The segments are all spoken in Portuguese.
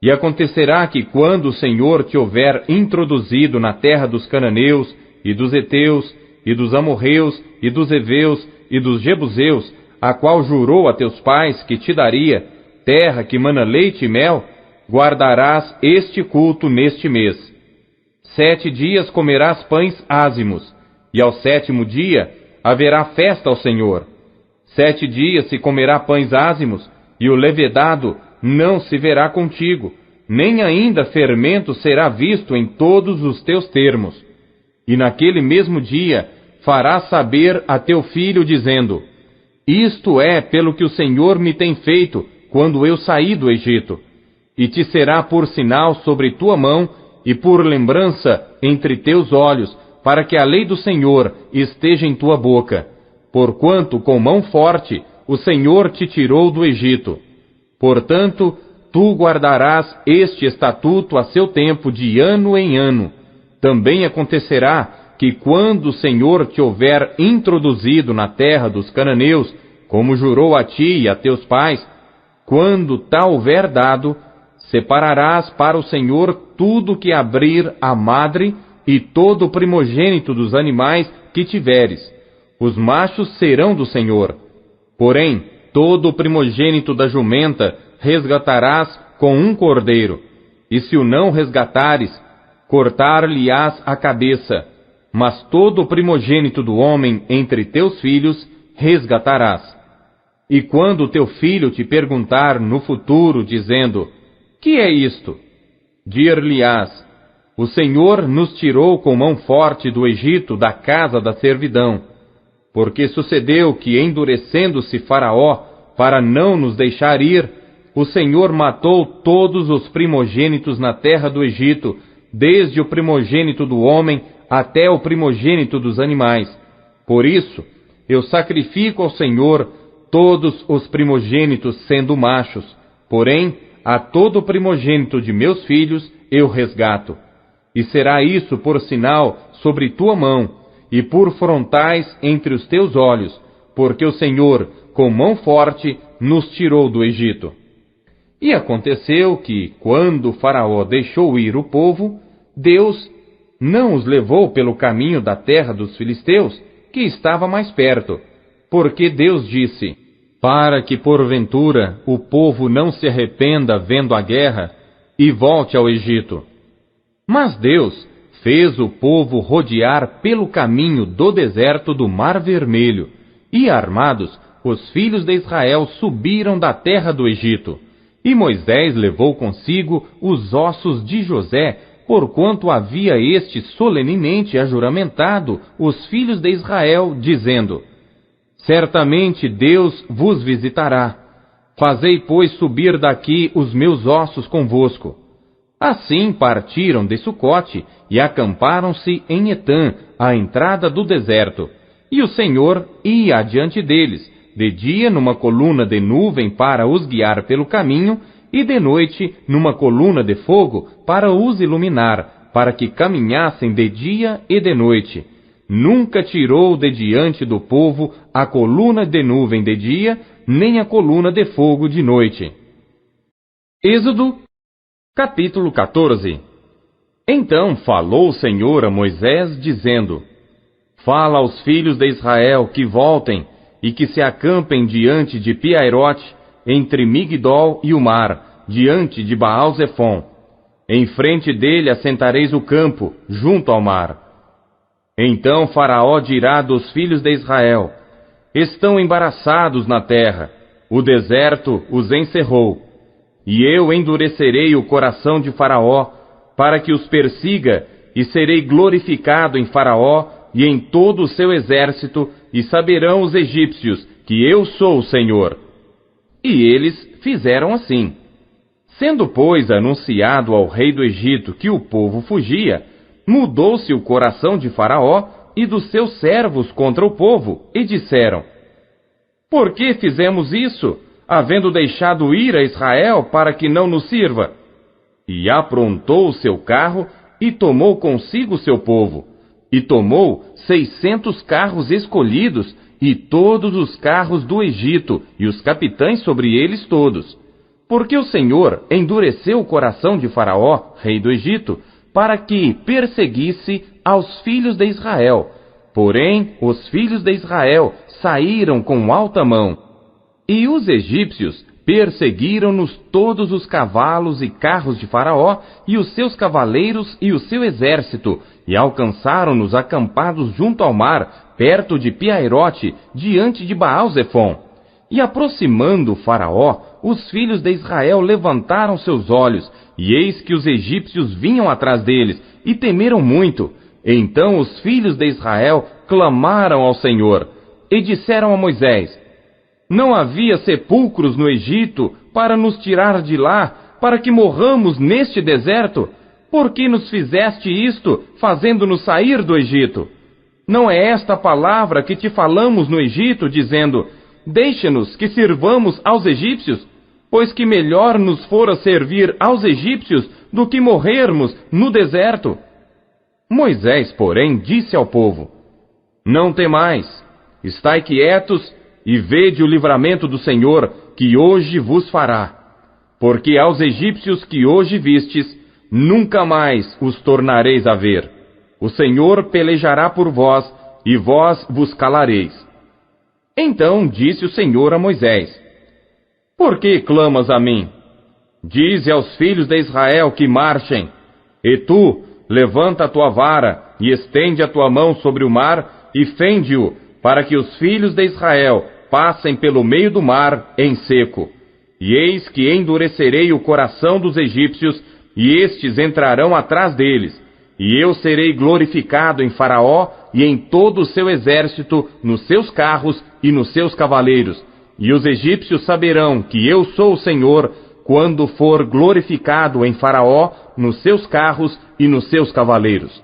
E acontecerá que quando o Senhor te houver introduzido na terra dos cananeus, e dos heteus, e dos amorreus, e dos heveus, e dos jebuseus, a qual jurou a teus pais que te daria, terra que mana leite e mel, guardarás este culto neste mês. 7 dias comerás pães ázimos, e ao 7º dia haverá festa ao Senhor. 7 dias se comerá pães ázimos, e o levedado não se verá contigo, nem ainda fermento será visto em todos os teus termos. E naquele mesmo dia farás saber a teu filho, dizendo: isto é pelo que o Senhor me tem feito quando eu saí do Egito. E te será por sinal sobre tua mão e por lembrança entre teus olhos, para que a lei do Senhor esteja em tua boca. Porquanto com mão forte o Senhor te tirou do Egito. Portanto, tu guardarás este estatuto a seu tempo, de ano em ano. Também acontecerá que quando o Senhor te houver introduzido na terra dos cananeus, como jurou a ti e a teus pais, quando tal houver dado, separarás para o Senhor tudo que abrir a madre e todo o primogênito dos animais que tiveres. Os machos serão do Senhor. Porém, todo o primogênito da jumenta resgatarás com um cordeiro. E se o não resgatares, cortar-lhe-ás a cabeça. Mas todo o primogênito do homem entre teus filhos resgatarás. E quando teu filho te perguntar no futuro, dizendo: que é isto? Dir-lhe-ás: o Senhor nos tirou com mão forte do Egito, da casa da servidão. Porque sucedeu que, endurecendo-se Faraó, para não nos deixar ir, o Senhor matou todos os primogênitos na terra do Egito, desde o primogênito do homem até o primogênito dos animais. Por isso, eu sacrifico ao Senhor todos os primogênitos sendo machos, porém, a todo primogênito de meus filhos eu resgato. E será isso por sinal sobre tua mão, e por frontais entre os teus olhos, porque o Senhor, com mão forte, nos tirou do Egito. E aconteceu que, quando Faraó deixou ir o povo, Deus não os levou pelo caminho da terra dos filisteus, que estava mais perto, porque Deus disse: para que porventura o povo não se arrependa vendo a guerra e volte ao Egito. Mas Deus fez o povo rodear pelo caminho do deserto do Mar Vermelho, e armados, os filhos de Israel subiram da terra do Egito. E Moisés levou consigo os ossos de José, porquanto havia este solenemente ajuramentado os filhos de Israel, dizendo: certamente Deus vos visitará. Fazei, pois, subir daqui os meus ossos convosco. Assim partiram de Sucote e acamparam-se em Etã, à entrada do deserto. E o Senhor ia adiante deles, de dia numa coluna de nuvem para os guiar pelo caminho, e de noite numa coluna de fogo para os iluminar, para que caminhassem de dia e de noite. Nunca tirou de diante do povo a coluna de nuvem de dia, nem a coluna de fogo de noite. Êxodo, capítulo 14. Então falou o Senhor a Moisés, dizendo: fala aos filhos de Israel que voltem e que se acampem diante de Piairote, entre Migdol e o mar, diante de Baal-Zefon. Em frente dele assentareis o campo, junto ao mar. Então Faraó dirá dos filhos de Israel: estão embaraçados na terra, o deserto os encerrou. E eu endurecerei o coração de Faraó, para que os persiga, e serei glorificado em Faraó e em todo o seu exército, e saberão os egípcios que eu sou o Senhor. E eles fizeram assim. Sendo, pois, anunciado ao rei do Egito que o povo fugia, mudou-se o coração de Faraó e dos seus servos contra o povo, e disseram: por que fizemos isso, havendo deixado ir a Israel para que não nos sirva? E aprontou o seu carro e tomou consigo seu povo, e tomou 600 carros escolhidos, e todos os carros do Egito, e os capitães sobre eles todos. Porque o Senhor endureceu o coração de Faraó, rei do Egito, para que perseguisse aos filhos de Israel. Porém, os filhos de Israel saíram com alta mão. E os egípcios perseguiram-nos todos os cavalos e carros de Faraó, e os seus cavaleiros e o seu exército, e alcançaram-nos acampados junto ao mar, perto de Piairote, diante de Baal-Zefon. E aproximando o Faraó, os filhos de Israel levantaram seus olhos, e eis que os egípcios vinham atrás deles, e temeram muito. Então os filhos de Israel clamaram ao Senhor, e disseram a Moisés: Não havia sepulcros no Egito para nos tirar de lá, para que morramos neste deserto? Por que nos fizeste isto, fazendo-nos sair do Egito? Não é esta a palavra que te falamos no Egito, dizendo: Deixa-nos que sirvamos aos egípcios? Pois que melhor nos fora servir aos egípcios do que morrermos no deserto. Moisés, porém, disse ao povo: Não temais, estai quietos e vede o livramento do Senhor, que hoje vos fará. Porque aos egípcios que hoje vistes, nunca mais os tornareis a ver. O Senhor pelejará por vós, e vós vos calareis. Então disse o Senhor a Moisés: Por que clamas a mim? Dize aos filhos de Israel que marchem. E tu, levanta a tua vara, e estende a tua mão sobre o mar, e fende-o, para que os filhos de Israel passem pelo meio do mar em seco. E eis que endurecerei o coração dos egípcios, e estes entrarão atrás deles. E eu serei glorificado em Faraó e em todo o seu exército, nos seus carros e nos seus cavaleiros. E os egípcios saberão que eu sou o Senhor, quando for glorificado em Faraó, nos seus carros e nos seus cavaleiros.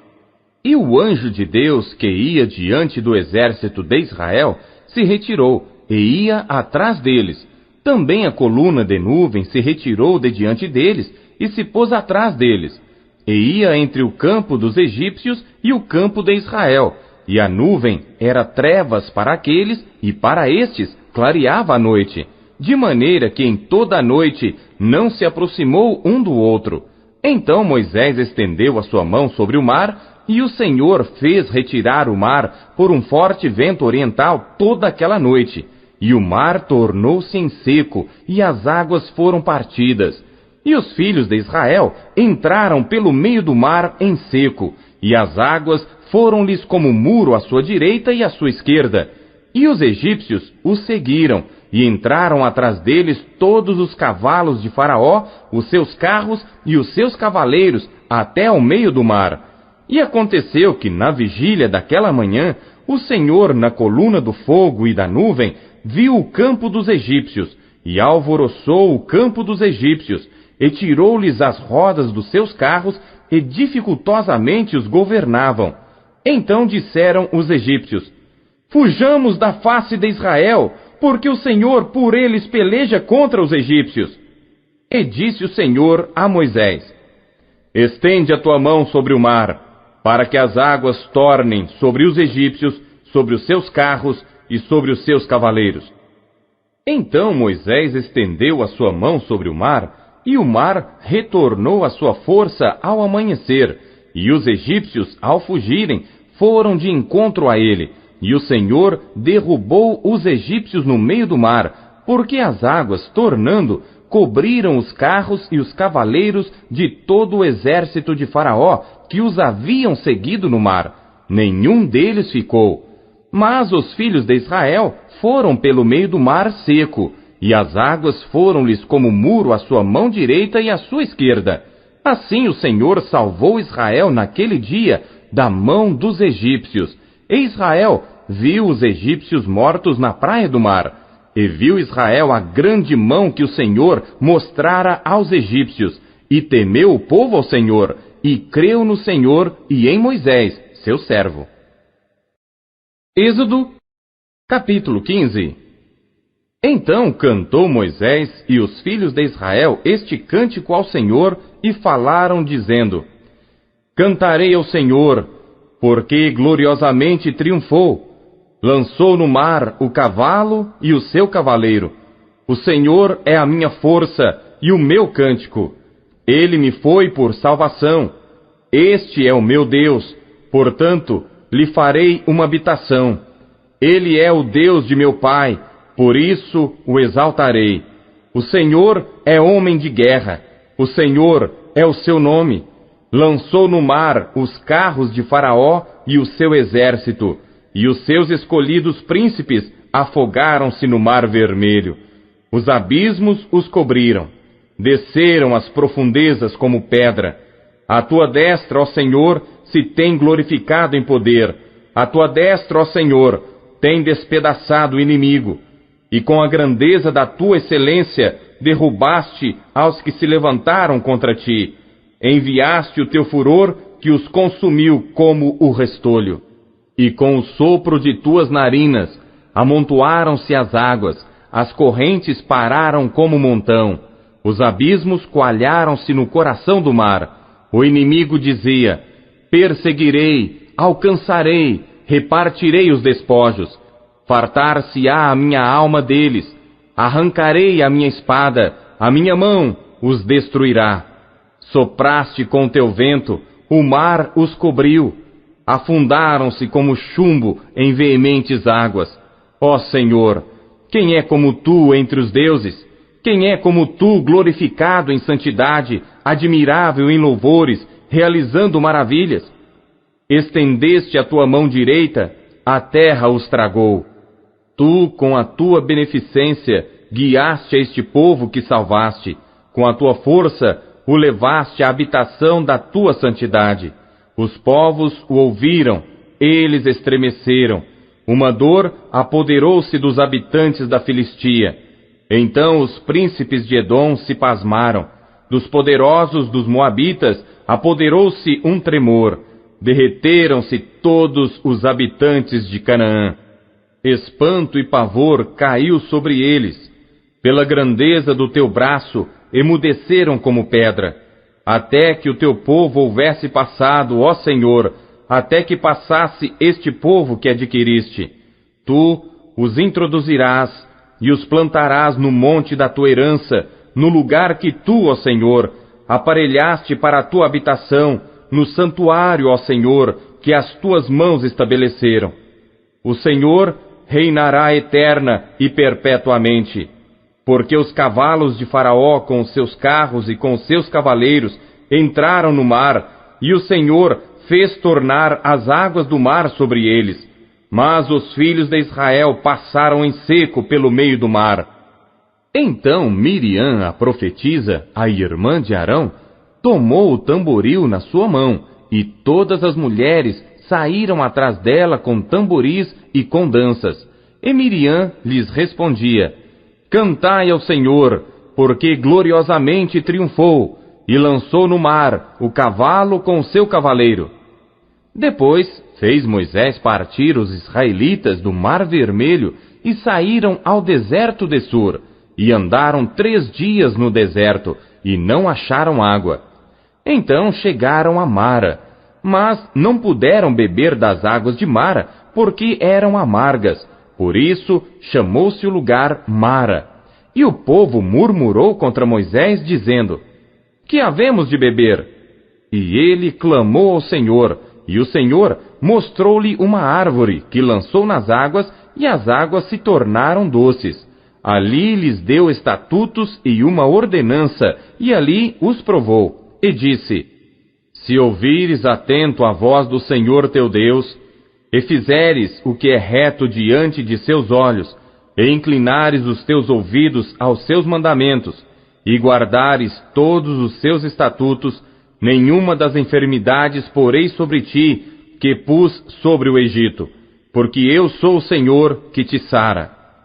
E o anjo de Deus, que ia diante do exército de Israel, se retirou e ia atrás deles. Também a coluna de nuvem se retirou de diante deles e se pôs atrás deles. E ia entre o campo dos egípcios e o campo de Israel. E a nuvem era trevas para aqueles, e para estes clareava a noite, de maneira que em toda a noite não se aproximou um do outro. Então Moisés estendeu a sua mão sobre o mar, e o Senhor fez retirar o mar por um forte vento oriental toda aquela noite. E o mar tornou-se em seco, e as águas foram partidas. E os filhos de Israel entraram pelo meio do mar em seco, e as águas foram-lhes como muro à sua direita e à sua esquerda. E os egípcios os seguiram, e entraram atrás deles todos os cavalos de Faraó, os seus carros e os seus cavaleiros, até ao meio do mar. E aconteceu que, na vigília daquela manhã, o Senhor, na coluna do fogo e da nuvem, viu o campo dos egípcios, e alvoroçou o campo dos egípcios, e tirou-lhes as rodas dos seus carros, e dificultosamente os governavam. Então disseram os egípcios: Fujamos da face de Israel, porque o Senhor por eles peleja contra os egípcios. E disse o Senhor a Moisés: Estende a tua mão sobre o mar, para que as águas tornem sobre os egípcios, sobre os seus carros e sobre os seus cavaleiros. Então Moisés estendeu a sua mão sobre o mar, e o mar retornou à sua força ao amanhecer, e os egípcios, ao fugirem, foram de encontro a ele, e o Senhor derrubou os egípcios no meio do mar, porque as águas, tornando, cobriram os carros e os cavaleiros de todo o exército de Faraó, que os haviam seguido no mar. Nenhum deles ficou. Mas os filhos de Israel foram pelo meio do mar seco, e as águas foram-lhes como muro à sua mão direita e à sua esquerda. Assim o Senhor salvou Israel naquele dia da mão dos egípcios. E Israel viu os egípcios mortos na praia do mar. E viu Israel a grande mão que o Senhor mostrara aos egípcios. E temeu o povo ao Senhor, e creu no Senhor e em Moisés, seu servo. Êxodo, capítulo 15. Então cantou Moisés e os filhos de Israel este cântico ao Senhor, e falaram, dizendo: Cantarei ao Senhor, porque gloriosamente triunfou. Lançou no mar o cavalo e o seu cavaleiro. O Senhor é a minha força, e o meu cântico. Ele me foi por salvação. Este é o meu Deus, portanto, lhe farei uma habitação. Ele é o Deus de meu pai, por isso o exaltarei. O Senhor é homem de guerra, o Senhor é o seu nome. Lançou no mar os carros de Faraó e o seu exército, e os seus escolhidos príncipes afogaram-se no mar vermelho. Os abismos os cobriram, desceram as profundezas como pedra. A tua destra, ó Senhor, se tem glorificado em poder. A tua destra, ó Senhor, tem despedaçado o inimigo. E com a grandeza da tua excelência, derrubaste aos que se levantaram contra ti. Enviaste o teu furor, que os consumiu como o restolho. E com o sopro de tuas narinas, amontoaram-se as águas, as correntes pararam como montão. Os abismos coalharam-se no coração do mar. O inimigo dizia: perseguirei, alcançarei, repartirei os despojos. Fartar-se-á a minha alma deles. Arrancarei a minha espada, a minha mão os destruirá. Sopraste com teu vento, o mar os cobriu. Afundaram-se como chumbo em veementes águas. Ó Senhor, quem é como tu entre os deuses? Quem é como tu, glorificado em santidade, admirável em louvores, realizando maravilhas? Estendeste a tua mão direita, a terra os tragou. Tu, com a tua beneficência, guiaste a este povo que salvaste. Com a tua força, o levaste à habitação da tua santidade. Os povos o ouviram, eles estremeceram. Uma dor apoderou-se dos habitantes da Filistia. Então os príncipes de Edom se pasmaram. Dos poderosos dos Moabitas apoderou-se um tremor. Derreteram-se todos os habitantes de Canaã. Espanto e pavor caiu sobre eles. Pela grandeza do teu braço, emudeceram como pedra. Até que o teu povo houvesse passado, ó Senhor, até que passasse este povo que adquiriste. Tu os introduzirás e os plantarás no monte da tua herança, no lugar que tu, ó Senhor, aparelhaste para a tua habitação, no santuário, ó Senhor, que as tuas mãos estabeleceram. O Senhor reinará eterna e perpetuamente, porque os cavalos de Faraó com os seus carros e com os seus cavaleiros entraram no mar, e o Senhor fez tornar as águas do mar sobre eles. Mas os filhos de Israel passaram em seco pelo meio do mar. Então Miriam, a profetisa, a irmã de Arão, tomou o tamboril na sua mão, e todas as mulheres saíram atrás dela com tamboris e com danças. E Miriam lhes respondia: cantai ao Senhor, porque gloriosamente triunfou, e lançou no mar o cavalo com o seu cavaleiro. Depois fez Moisés partir os israelitas do Mar Vermelho e saíram ao deserto de Sur, e andaram 3 dias no deserto, e não acharam água. Então chegaram a Mara, mas não puderam beber das águas de Mara, porque eram amargas. Por isso chamou-se o lugar Mara. E o povo murmurou contra Moisés, dizendo: que havemos de beber? E ele clamou ao Senhor, e o Senhor mostrou-lhe uma árvore, que lançou nas águas, e as águas se tornaram doces. Ali lhes deu estatutos e uma ordenança, e ali os provou, e disse: se ouvires atento a voz do Senhor teu Deus, e fizeres o que é reto diante de seus olhos, e inclinares os teus ouvidos aos seus mandamentos, e guardares todos os seus estatutos, nenhuma das enfermidades porei sobre ti, que pus sobre o Egito, porque eu sou o Senhor que te sara.